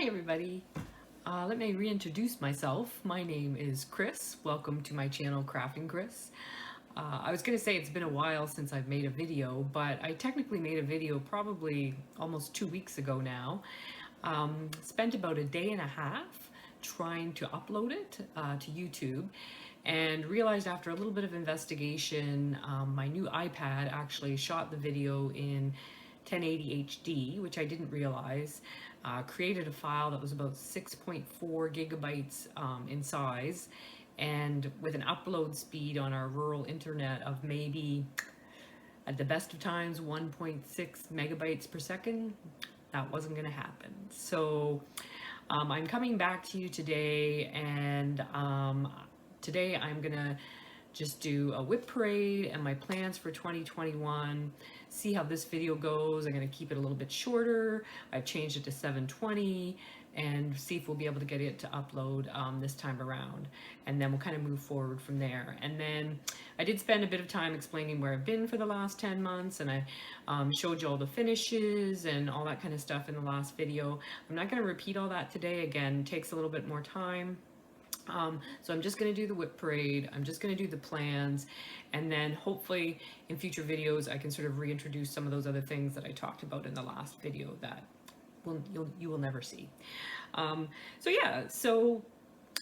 Hi everybody. Let me reintroduce myself. My name is Chris. Welcome to my channel, Crafting Chris. I was going to say it's been a while since I've made a video, but I technically made a video probably almost 2 weeks ago now. Spent about a day and a half trying to upload it to YouTube, and realized after a little bit of investigation, my new iPad actually shot the video in 1080 HD, which I didn't realize. Created a file that was about 6.4 gigabytes in size, and with an upload speed on our rural internet of maybe, at the best of times, 1.6 megabytes per second, that wasn't going to happen. So I'm coming back to you today, and today I'm going to just do a WIP parade and my plans for 2021, see how this video goes. I'm going to keep it a little bit shorter. I've changed it to 720, and see if we'll be able to get it to upload this time around, and then we'll kind of move forward from there. And then I did spend a bit of time explaining where I've been for the last 10 months, and I showed you all the finishes and all that kind of stuff in the last video. I'm not going to repeat all that today. Again, it takes a little bit more time. So I'm just going to do the WIP parade, I'm just going to do the plans, and then hopefully in future videos I can sort of reintroduce some of those other things that I talked about in the last video that you will never see. So yeah, so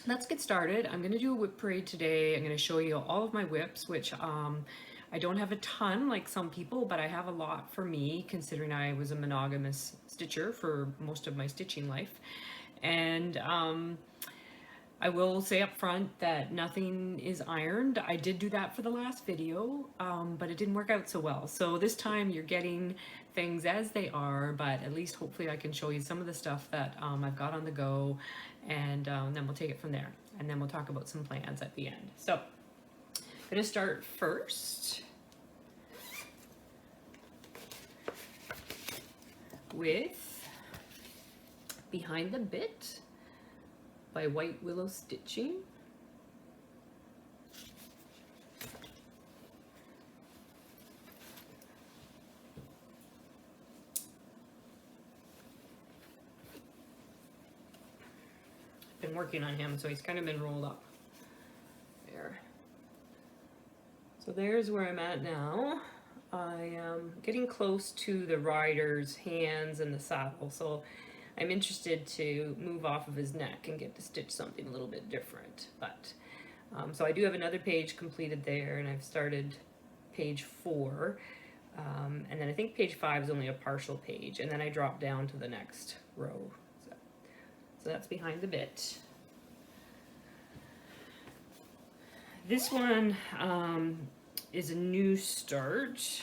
let's get started. I'm going to do a WIP parade today. I'm going to show you all of my WIPs, which I don't have a ton like some people, but I have a lot for me, considering I was a monogamous stitcher for most of my stitching life. And I will say up front that nothing is ironed. I did do that for the last video, but it didn't work out so well. So this time you're getting things as they are, but at least hopefully I can show you some of the stuff that I've got on the go, and then we'll take it from there. And then we'll talk about some plans at the end. So I'm gonna start first with Behind the Bit by White Willow Stitching. Been working on him, so he's kind of been rolled up there. So there's where I'm at now. I am getting close to the rider's hands and the saddle, so I'm interested to move off of his neck and get to stitch something a little bit different. But so I do have another page completed there, and I've started page 4, and then I think page 5 is only a partial page, and then I drop down to the next row. So that's Behind the Bit. This one is a new start.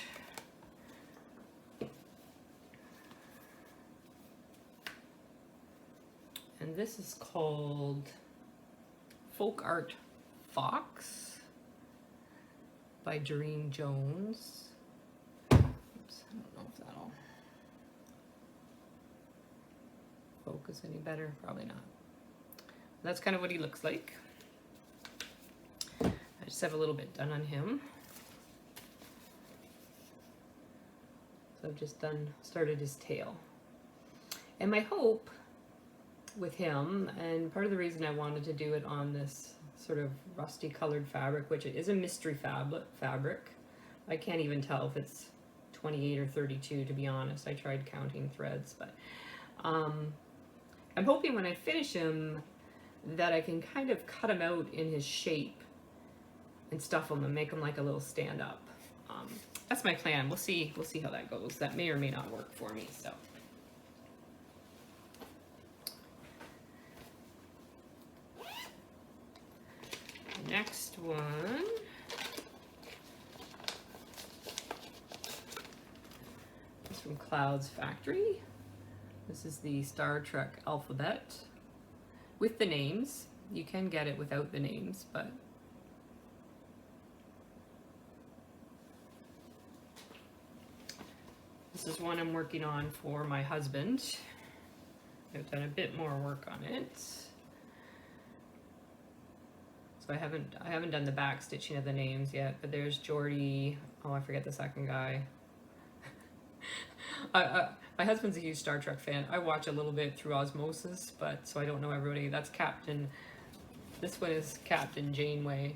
And this is called Folk Art Fox by Doreen Jones. Oops, I don't know if that'll focus any better. Probably not. That's kind of what he looks like. I just have a little bit done on him. So I've just started his tail. And my hope with him, and part of the reason I wanted to do it on this sort of rusty colored fabric, which it is a mystery fabric. I can't even tell if it's 28 or 32, to be honest. I tried counting threads, but I'm hoping when I finish him that I can kind of cut him out in his shape and stuff him and make him like a little stand-up. That's my plan. We'll see how that goes. That may or may not work for me. So next one is from Cloud's Factory. This is the Star Trek alphabet with the names. You can get it without the names, but this is one I'm working on for my husband. I've done a bit more work on it. So I haven't done the back stitching of the names yet, but there's Jordy. Oh, I forget the second guy. My husband's a huge Star Trek fan. I watch a little bit through osmosis, but so I don't know everybody. That's Captain. This one is Captain Janeway,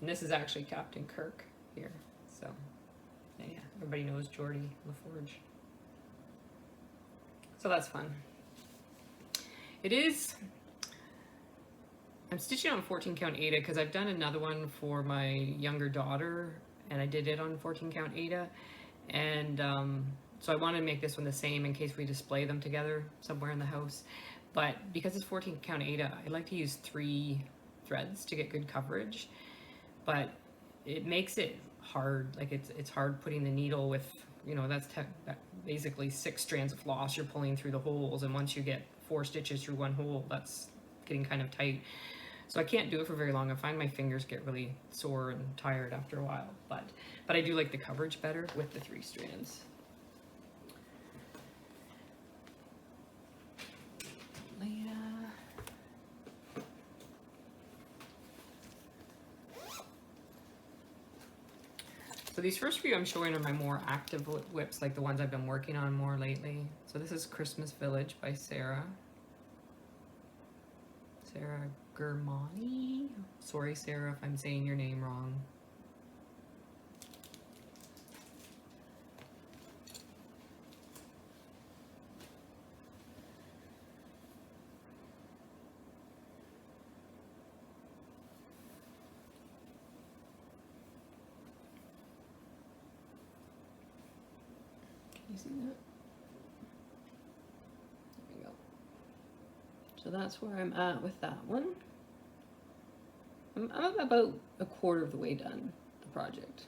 and this is actually Captain Kirk here. So, yeah, everybody knows Geordie LaForge. So that's fun. It is. I'm stitching on 14 count Aida because I've done another one for my younger daughter, and I did it on 14 count Aida, and so I wanted to make this one the same in case we display them together somewhere in the house. But because it's 14 count Aida, I like to use 3 threads to get good coverage, but it makes it hard. Like it's hard putting the needle with, you know, that's basically 6 strands of floss you're pulling through the holes, and once you get 4 stitches through one hole, that's getting kind of tight. So I can't do it for very long. I find my fingers get really sore and tired after a while, but I do like the coverage better with the 3 strands. So these first few I'm showing are my more active WIPs, like the ones I've been working on more lately. So this is Christmas Village by Sarah Germani. Sorry, Sarah, if I'm saying your name wrong. Can you see that? There we go. So that's where I'm at with that one. I'm about a quarter of the way done the project.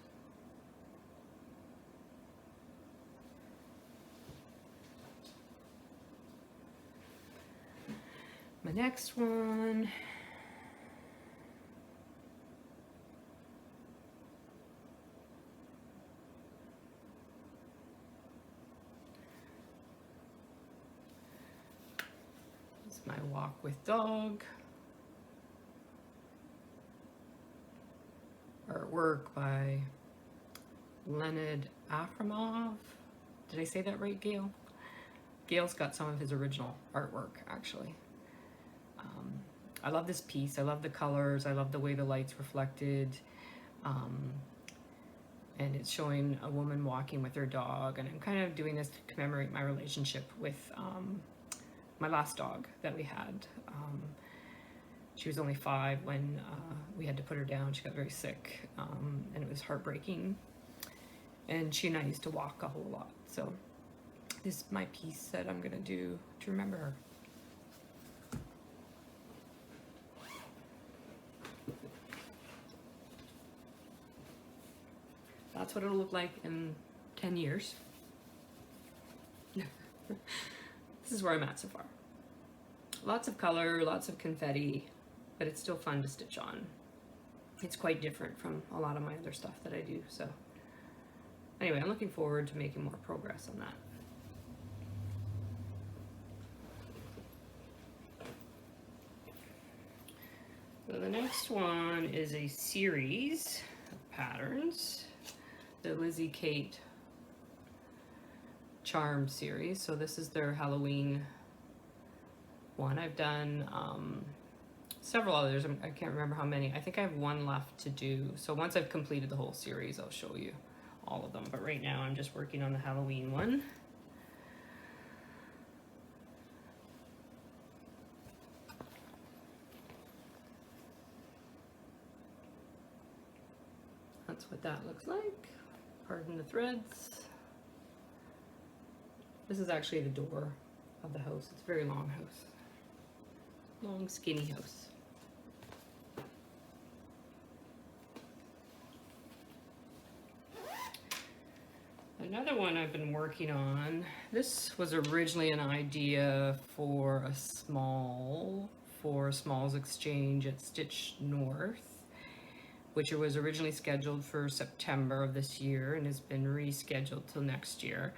My next one is my walk with dog. Artwork by Leonid Afremov. Did I say that right, Gail? Gail's got some of his original artwork, actually. I love this piece. I love the colors. I love the way the light's reflected. And it's showing a woman walking with her dog. And I'm kind of doing this to commemorate my relationship with my last dog that we had. She was only 5 when we had to put her down. She got very sick, and it was heartbreaking. And she and I used to walk a whole lot. So this is my piece that I'm gonna do to remember her. That's what it'll look like in 10 years. This is where I'm at so far. Lots of color, lots of confetti, but it's still fun to stitch on. It's quite different from a lot of my other stuff that I do. So anyway, I'm looking forward to making more progress on that. So the next one is a series of patterns, the Lizzie Kate Charm series. So this is their Halloween one. I've done several others. I can't remember how many. I think I have one left to do. So once I've completed the whole series, I'll show you all of them. But right now I'm just working on the Halloween one. That's what that looks like. Pardon the threads. This is actually the door of the house. It's a very long house. Long, skinny house. Another one I've been working on. This was originally an idea for a Smalls exchange at Stitch North, which was originally scheduled for September of this year and has been rescheduled till next year.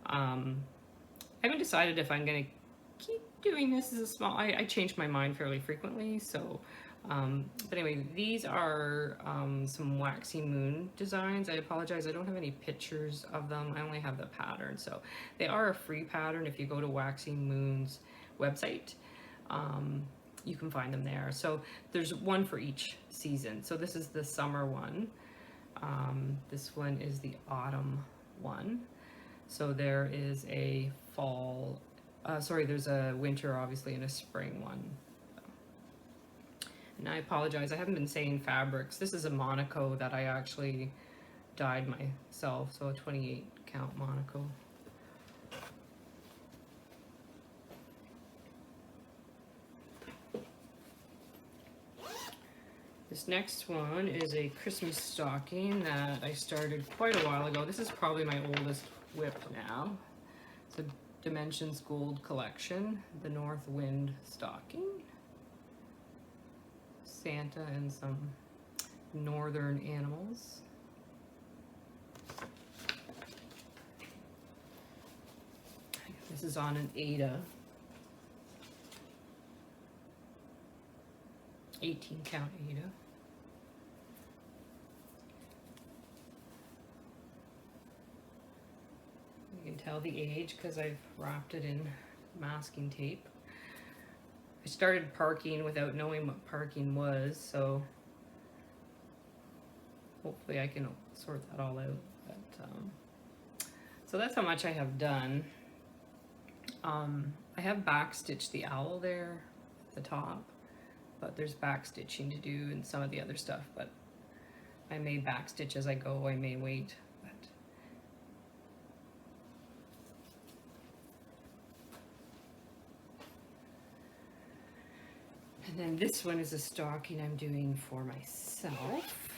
I haven't decided if I'm going to keep doing this as a small. I change my mind fairly frequently, so But anyway, these are some Waxy Moon designs. I apologize, I don't have any pictures of them. I only have the pattern. So they are a free pattern. If you go to Waxy Moon's website, you can find them there. So there's one for each season. So this is the summer one. This one is the autumn one. So there is a fall, there's a winter obviously and a spring one. And I apologize, I haven't been saying fabrics. This is a Monaco that I actually dyed myself, so a 28 count Monaco. This next one is a Christmas stocking that I started quite a while ago. This is probably my oldest WIP now. It's a Dimensions Gold collection, the North Wind stocking. Santa and some northern animals. This is on an Ada. 18 count Ada. You can tell the age because I've wrapped it in masking tape. I started parking without knowing what parking was, so hopefully I can sort that all out. But, so that's how much I have done. I have backstitched the owl there at the top, but there's backstitching to do and some of the other stuff, but I may backstitch as I go, I may wait. And then this one is a stocking I'm doing for myself.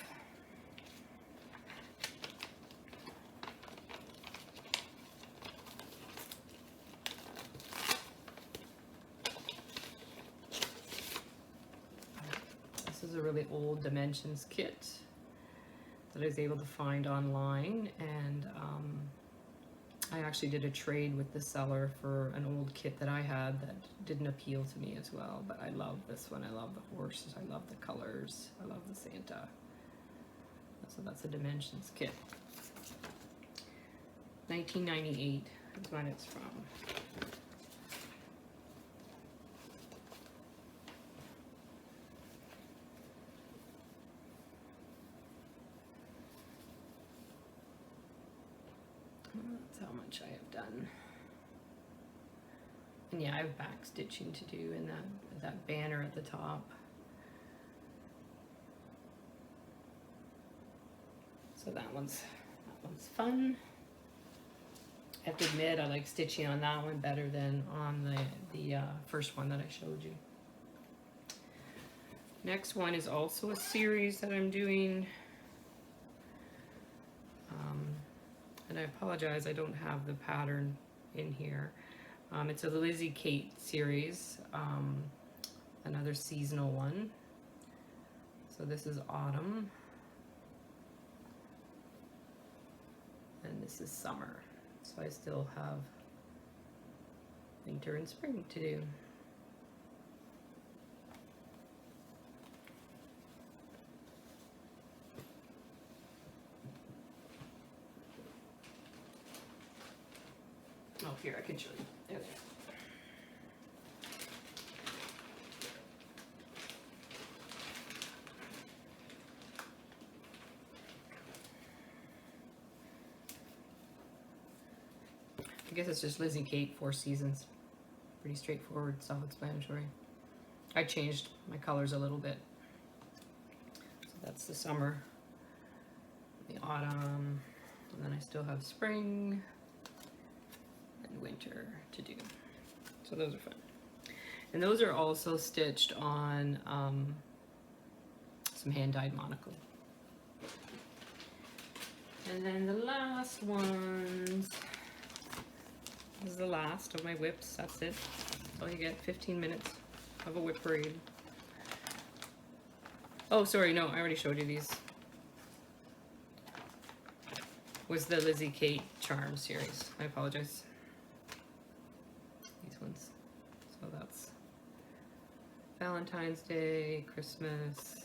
This is a really old Dimensions kit that I was able to find online, and I actually did a trade with the seller for an old kit that I had that didn't appeal to me as well, but I love this one. I love the horses, I love the colors, I love the Santa. So that's a Dimensions kit. 1998 is when it's from. That's how much I have done. And yeah, I have back stitching to do in that banner at the top. So that one's fun. I have to admit, I like stitching on that one better than on the first one that I showed you. Next one is also a series that I'm doing. And I apologize, I don't have the pattern in here. It's a Lizzie Kate series, another seasonal one. So this is autumn. And this is summer. So I still have winter and spring to do. Oh, here, I can show you. There. I guess it's just Lizzie Kate, 4 seasons. Pretty straightforward, self-explanatory. I changed my colors a little bit. So that's the summer, the autumn, and then I still have spring and winter to do. So those are fun. And those are also stitched on some hand-dyed Monaco. And then the last ones, this is the last of my WIPs, that's it. That's all you get, 15 minutes of a WIP parade. Oh, sorry, no, I already showed you these. Was the Lizzie Kate Charm series. I apologize. These ones. So that's Valentine's Day, Christmas,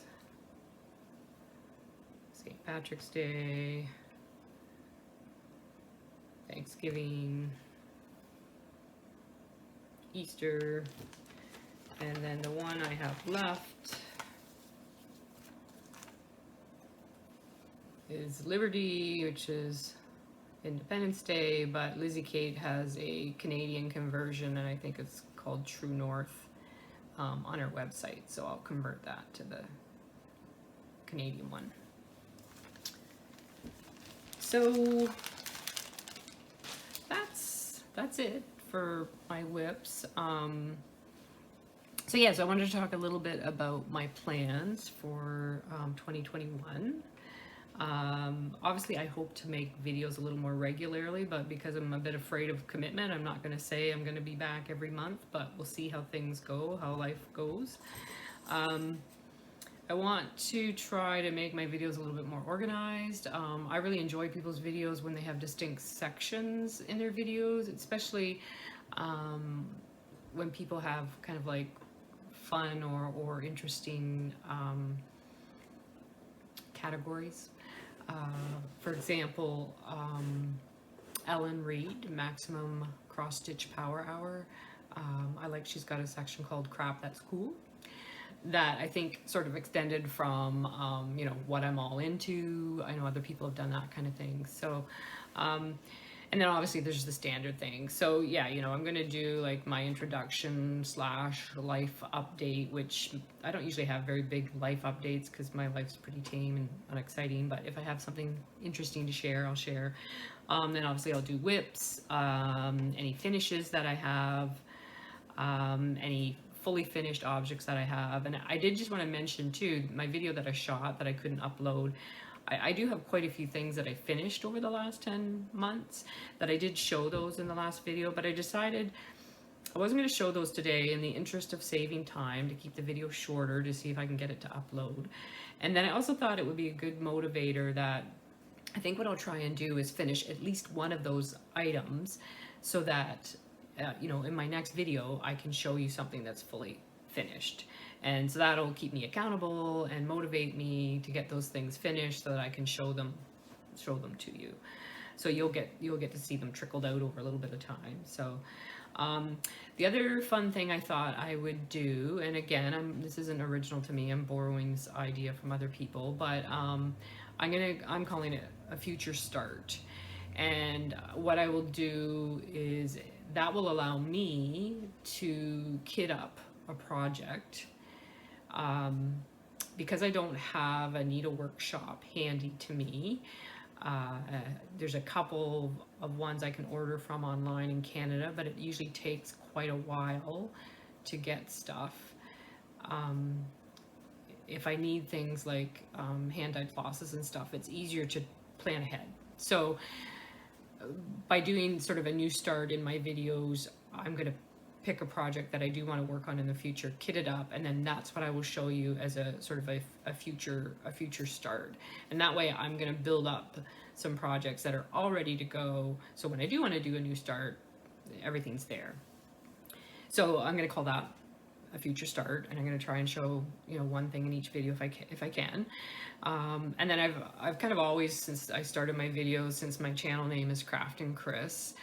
St. Patrick's Day, Thanksgiving, Easter, and then the one I have left is Liberty, which is Independence Day, but Lizzie Kate has a Canadian conversion, and I think it's called True North on her website, so I'll convert that to the Canadian one. So that's it for my WIPs. So yes, I wanted to talk a little bit about my plans for 2021. Obviously I hope to make videos a little more regularly, but because I'm a bit afraid of commitment, I'm not going to say I'm going to be back every month, but we'll see how things go, how life goes. I want to try to make my videos a little bit more organized. I really enjoy people's videos when they have distinct sections in their videos, especially when people have kind of like fun or interesting categories. For example, Ellen Reed, Maximum Cross Stitch Power Hour. I like she's got a section called Crap That's Cool that I think sort of extended from, you know, what I'm all into. I know other people have done that kind of thing. So, and then obviously there's the standard thing. So yeah, you know, I'm going to do like my introduction / life update, which I don't usually have very big life updates because my life's pretty tame and unexciting. But if I have something interesting to share, I'll share. Then obviously I'll do WIPs, any finishes that I have, any fully finished objects that I have. And I did just want to mention too, my video that I shot that I couldn't upload, I do have quite a few things that I finished over the last 10 months that I did show those in the last video, but I decided I wasn't going to show those today in the interest of saving time to keep the video shorter to see if I can get it to upload. And then I also thought it would be a good motivator that I think what I'll try and do is finish at least one of those items so that you know, in my next video, I can show you something that's fully finished. And so that'll keep me accountable and motivate me to get those things finished so that I can show them to you. So you'll get to see them trickled out over a little bit of time. So the other fun thing I thought I would do, and again, this isn't original to me, I'm borrowing this idea from other people, but I'm calling it a future start. And what I will do is that will allow me to kit up a project because I don't have a needle workshop handy to me. There's a couple of ones I can order from online in Canada, but it usually takes quite a while to get stuff. If I need things like hand-dyed flosses and stuff, it's easier to plan ahead. So by doing sort of a new start in my videos, I'm going to pick a project that I do want to work on in the future, kit it up, and then that's what I will show you as a sort of a future start. And that way I'm going to build up some projects that are all ready to go. So when I do want to do a new start, everything's there. So I'm going to call that a future start, and I'm going to try and show, you know, one thing in each video if I can. And then I've kind of always, since I started my videos, since my channel name is Crafting Chris,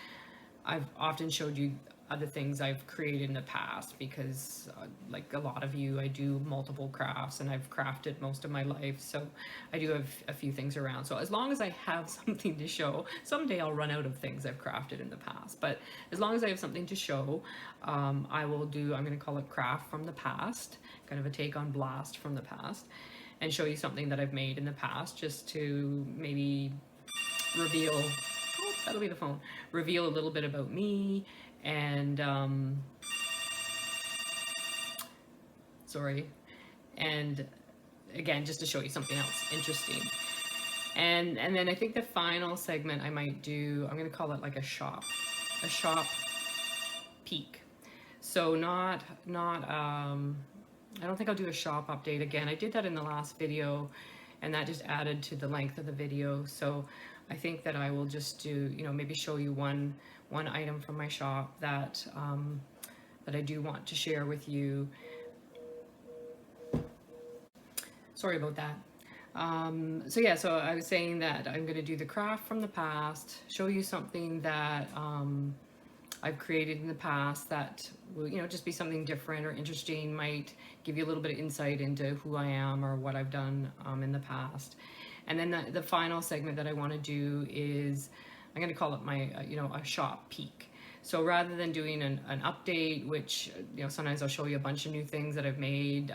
I've often showed you other things I've created in the past because like a lot of you, I do multiple crafts and I've crafted most of my life, so I do have a few things around. So as long as I have something to show, someday I'll run out of things I've crafted in the past, but as long as I have something to show, I'm going to call it Craft from the Past, kind of a take on Blast from the past, and show you something that I've made in the past just to maybe reveal, oh, that'll be the phone, reveal a little bit about me. And sorry, and again, just to show you something else interesting. And then I think the final segment I might do, I'm gonna call it like a shop peek. So not I don't think I'll do a shop update again. I did that in the last video and that just added to the length of the video. So I think that I will just do, you know, maybe show you one item from my shop that that I do want to share with you. Sorry about that. So yeah, so I was saying that I'm going to do the craft from the past, show you something that I've created in the past that will, you know, just be something different or interesting, might give you a little bit of insight into who I am or what I've done in the past. And then the final segment that I want to do is, I'm going to call it my, you know, a shop peek. So rather than doing an update, which, you know, sometimes I'll show you a bunch of new things that I've made,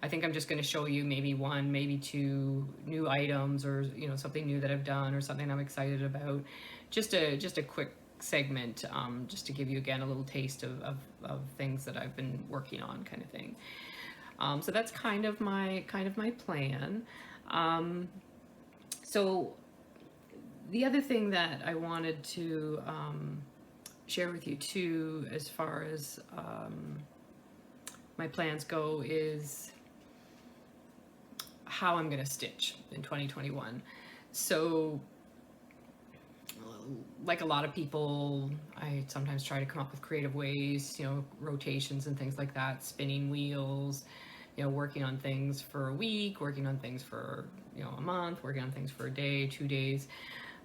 I think I'm just going to show you maybe one, maybe two new items, or, you know, something new that I've done or something I'm excited about. Just a quick segment, just to give you again a little taste of things that I've been working on, kind of thing. So that's kind of my plan. So the other thing that I wanted to share with you too, as far as my plans go, is how I'm going to stitch in 2021. So like a lot of people, I sometimes try to come up with creative ways, you know, rotations and things like that, spinning wheels, you know, working on things for a week, working on things for, you know, a month, working on things for a day, 2 days.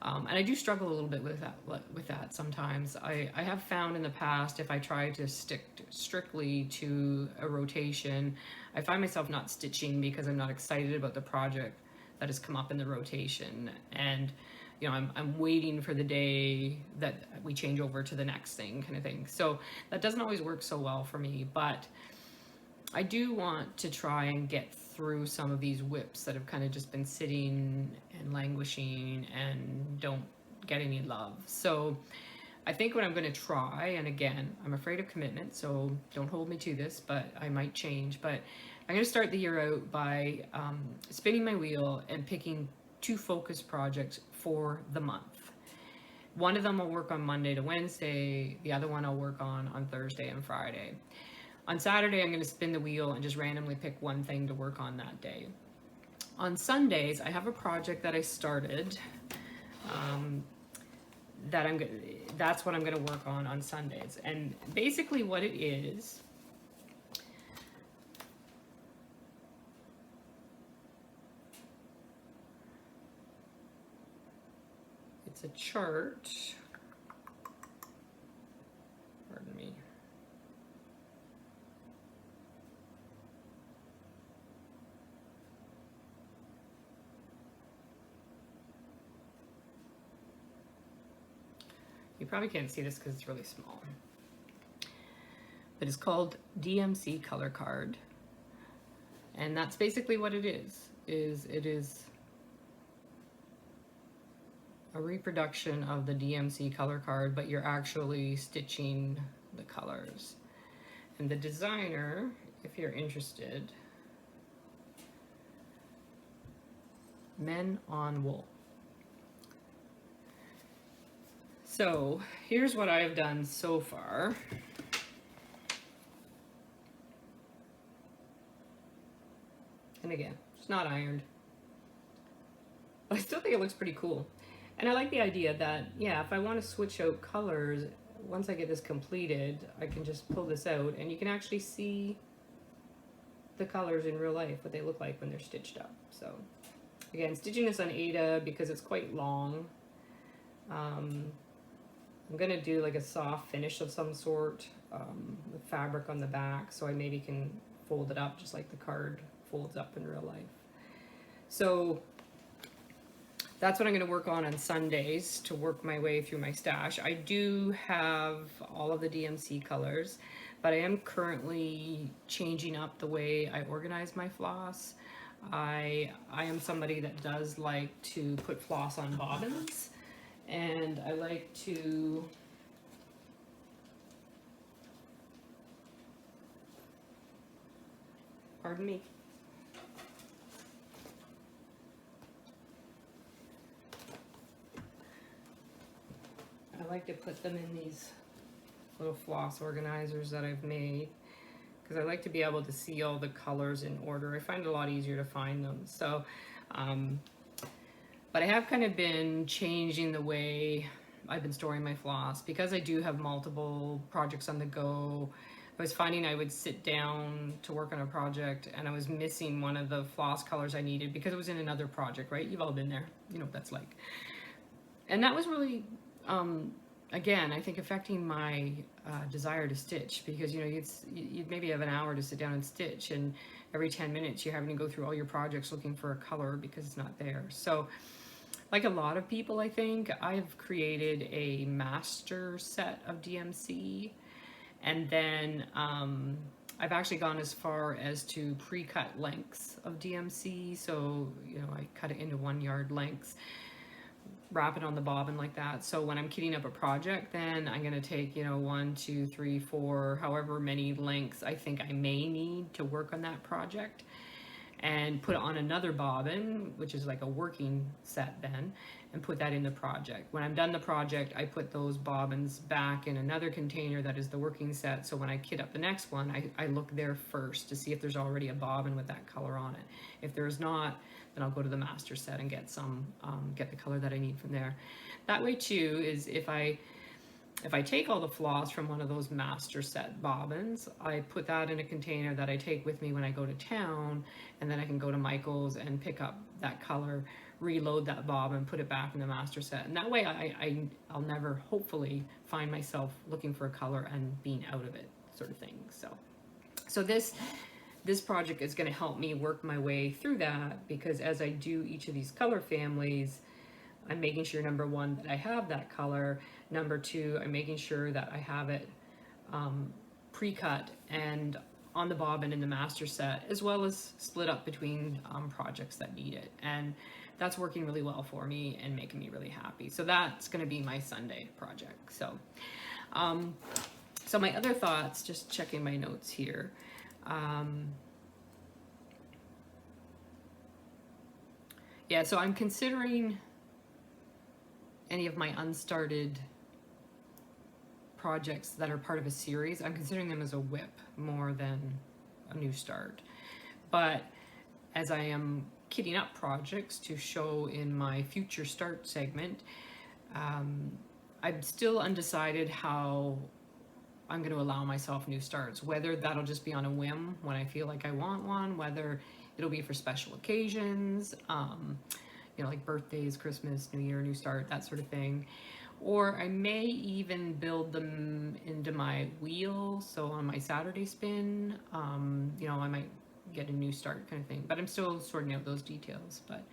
And I do struggle a little bit with that sometimes. I have found in the past, if I try to stick strictly to a rotation, I find myself not stitching because I'm not excited about the project that has come up in the rotation. And, you know, I'm waiting for the day that we change over to the next thing, kind of thing. So that doesn't always work so well for me, but I do want to try and get through some of these WIPs that have kind of just been sitting and languishing and don't get any love. So I think what I'm going to try, and again, I'm afraid of commitment, so don't hold me to this, but I might change. But I'm going to start the year out by spinning my wheel and picking 2 focus projects for the month. One of them I'll work on Monday to Wednesday, the other one I'll work on Thursday and Friday. On Saturday, I'm going to spin the wheel and just randomly pick one thing to work on that day. On Sundays, I have a project that I started that's what I'm going to work on Sundays. And basically what it is, it's a chart. Pardon me. You probably can't see this because it's really small. But it's called DMC Color Card. And that's basically what it is it is a reproduction of the DMC color card, but you're actually stitching the colors. And the designer, if you're interested, Men on Wool. So here's what I've done so far. And again, it's not ironed, but I still think it looks pretty cool. And I like the idea that, yeah, if I want to switch out colors, once I get this completed, I can just pull this out and you can actually see the colors in real life, what they look like when they're stitched up. So again, stitching this on Ada because it's quite long. I'm going to do like a soft finish of some sort with fabric on the back, so I maybe can fold it up just like the card folds up in real life. So that's what I'm going to work on Sundays to work my way through my stash. I do have all of the DMC colors, but I am currently changing up the way I organize my floss. I am somebody that does like to put floss on bobbins. And I like to pardon me. I like to put them in these little floss organizers that I've made because I like to be able to see all the colors in order. I find it a lot easier to find them. So but I have kind of been changing the way I've been storing my floss because I do have multiple projects on the go. I was finding I would sit down to work on a project and I was missing one of the floss colors I needed because it was in another project, right? You've all been there, you know what that's like. And that was really, again, I think affecting my desire to stitch, because you know you'd maybe have an hour to sit down and stitch, and every 10 minutes you're having to go through all your projects looking for a color because it's not there. So like a lot of people, I think I've created a master set of DMC, and then I've actually gone as far as to pre-cut lengths of DMC. So you know, I cut it into 1 yard lengths, wrap it on the bobbin like that. So when I'm kitting up a project, then I'm going to take, you know, 1, 2, 3, 4, however many lengths I think I may need to work on that project, and put it on another bobbin, which is like a working set then, and put that in the project. When I'm done the project, I put those bobbins back in another container that is the working set. So when I kit up the next one, I look there first to see if there's already a bobbin with that color on it. If there's not, then I'll go to the master set and get some, get the color that I need from there. That way too is if I take all the floss from one of those master set bobbins, I put that in a container that I take with me when I go to town, and then I can go to Michael's and pick up that color, reload that bobbin, put it back in the master set. And that way I'll never, hopefully, find myself looking for a color and being out of it, sort of thing. So this project is going to help me work my way through that, because as I do each of these color families, I'm making sure, number one, that I have that color. Number two, I'm making sure that I have it pre-cut and on the bobbin in the master set, as well as split up between projects that need it. And that's working really well for me and making me really happy. So that's going to be my Sunday project. So my other thoughts, just checking my notes here. Yeah, so I'm considering any of my unstarted projects that are part of a series. I'm considering them as a WIP more than a new start. But as I am kitting up projects to show in my future start segment, I'm still undecided how I'm going to allow myself new starts, whether that'll just be on a whim when I feel like I want one, whether it'll be for special occasions, you know, like birthdays, Christmas, New Year, new start, that sort of thing. Or I may even build them into my wheel. So on my Saturday spin, you know, I might get a new start kind of thing, but I'm still sorting out those details. But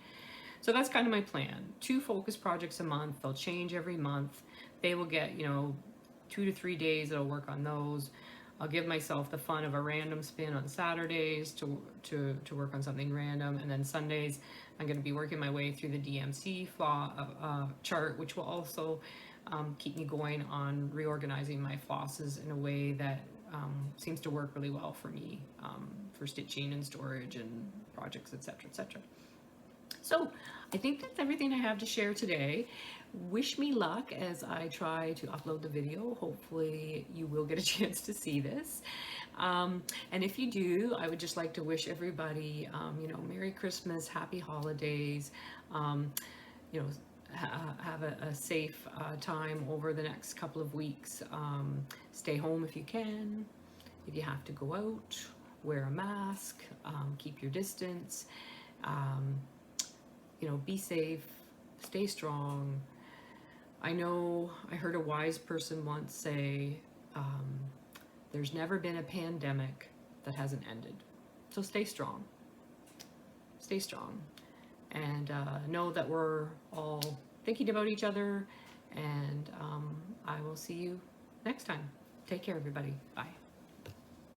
so that's kind of my plan. 2 focus projects a month. They'll change every month. They will get, you know, 2 to 3 days that I'll work on those. I'll give myself the fun of a random spin on Saturdays to work on something random, and then Sundays I'm going to be working my way through the DMC chart, which will also keep me going on reorganizing my flosses in a way that seems to work really well for me for stitching and storage and projects, etc., etc. So I think that's everything I have to share today. Wish me luck as I try to upload the video. Hopefully you will get a chance to see this. And if you do, I would just like to wish everybody, you know, Merry Christmas, Happy Holidays, you know, have a safe time over the next couple of weeks. Stay home if you can. If you have to go out, wear a mask, keep your distance, you know, be safe, stay strong. I know I heard a wise person once say, there's never been a pandemic that hasn't ended. So stay strong. Stay strong. And know that we're all thinking about each other. And I will see you next time. Take care, everybody. Bye.